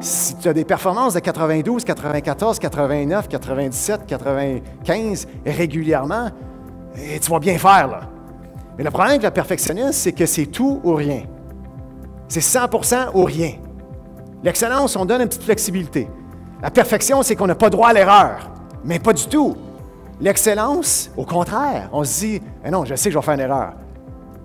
Si tu as des performances de 92, 94, 89, 97, 95 régulièrement, et tu vas bien faire, là. Mais le problème avec le perfectionniste, c'est que c'est tout ou rien. C'est 100% ou rien. L'excellence, on donne une petite flexibilité. La perfection, c'est qu'on n'a pas droit à l'erreur. Mais pas du tout. L'excellence, au contraire, on se dit « non, je sais que je vais faire une erreur ».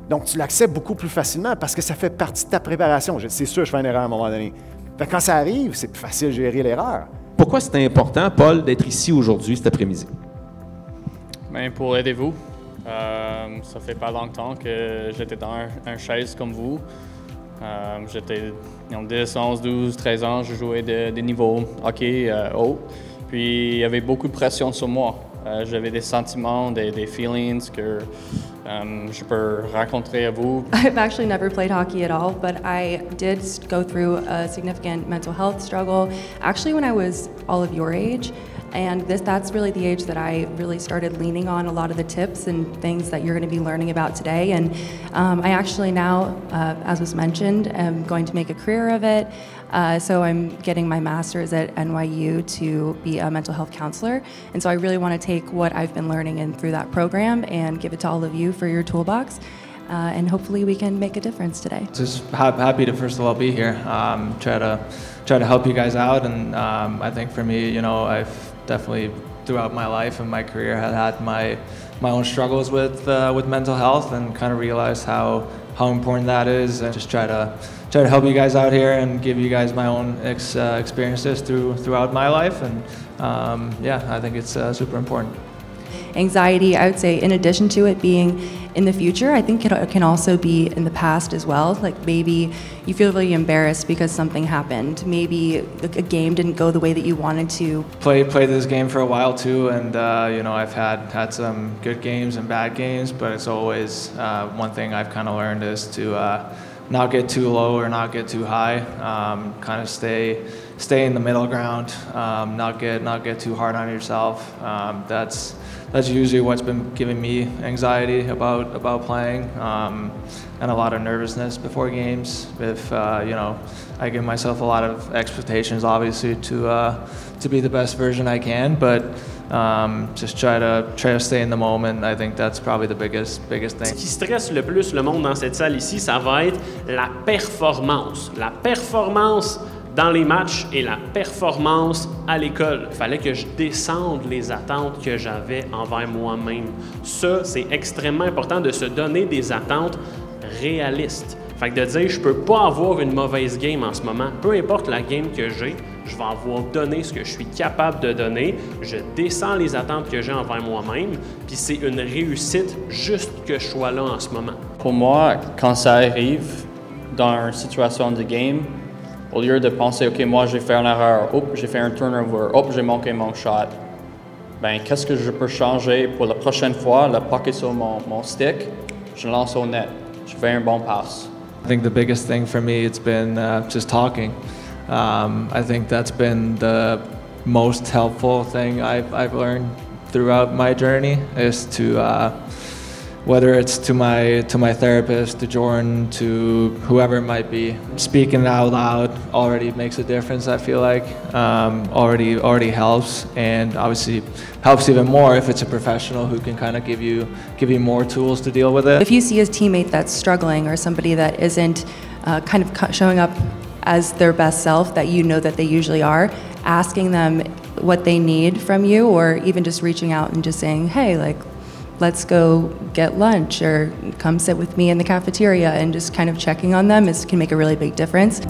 Donc, tu l'acceptes beaucoup plus facilement parce que ça fait partie de ta préparation. C'est sûr que je fais une erreur à un moment donné. Fait que quand ça arrive, c'est plus facile de gérer l'erreur. Pourquoi c'est important, Paul, d'être ici aujourd'hui, cet après-midi? Bien, pour aider vous. Ça fait pas longtemps que j'étais dans un chaise comme vous. J'étais 10, 11, 12, 13 ans, je jouais des niveaux hockey haut. Puis il y avait beaucoup de pression sur moi. J'avais des sentiments, des feelings que je peux raconter à vous. I've actually never played hockey at all, but I did go through a significant mental health struggle actually when I was all of your age. And that's really the age that I really started leaning on a lot of the tips and things that you're going to be learning about today. And I actually now, as was mentioned, am going to make a career of it. So I'm getting my master's at NYU to be a mental health counselor. And so I really want to take what I've been learning through that program and give it to all of you for your toolbox. And hopefully we can make a difference today. Just happy to first of all be here. Try to help you guys out, and I think for me, I've definitely throughout my life and my career had my own struggles with mental health, and kind of realized how important that is, and just try to help you guys out here and give you guys my own experiences throughout my life, and yeah, I think it's super important. Anxiety, I would say, in addition to it being in the future, I think it can also be in the past as well. Like maybe you feel really embarrassed because something happened. Maybe a game didn't go the way that you wanted to. Played this game for a while too, and I've had some good games and bad games, but it's always one thing I've kind of learned is to not get too low or not get too high. Kind of stay in the middle ground. Not get too hard on yourself. That's usually what's been giving me anxiety about playing, and a lot of nervousness before games. If I give myself a lot of expectations, obviously, to be the best version I can, but just try to stay in the moment. I think that's probably the biggest thing. Ce qui stresse le plus le monde dans cette salle ici, ça va être la performance. La performance dans les matchs et la performance à l'école. Il fallait que je descende les attentes que j'avais envers moi-même. Ça, c'est extrêmement important de se donner des attentes réalistes. Fait que de dire, je peux pas avoir une mauvaise game en ce moment. Peu importe la game que j'ai, je vais avoir donné ce que je suis capable de donner. Je descends les attentes que j'ai envers moi-même. Puis c'est une réussite juste que je sois là en ce moment. Pour moi, quand ça arrive dans une situation de game, au lieu de penser, OK, moi j'ai fait une erreur, oups, j'ai fait un turnover, oups, j'ai manqué mon shot, ben qu'est-ce que je peux changer pour la prochaine fois, le puck est sur mon stick, je lance au net, je fais un bon pass. I think the biggest thing for me, it's been just talking. I think that's been the most helpful thing I've learned throughout my journey, is to whether it's to my therapist, to Jordan, to whoever it might be, speaking out loud already makes a difference. I feel like already helps, and obviously helps even more if it's a professional who can kind of give you more tools to deal with it. If you see a teammate that's struggling or somebody that isn't kind of showing up as their best self that you know that they usually are, asking them what they need from you, or even just reaching out and just saying, hey, like, let's go get lunch, or come sit with me in the cafeteria, and just kind of checking on them can make a really big difference.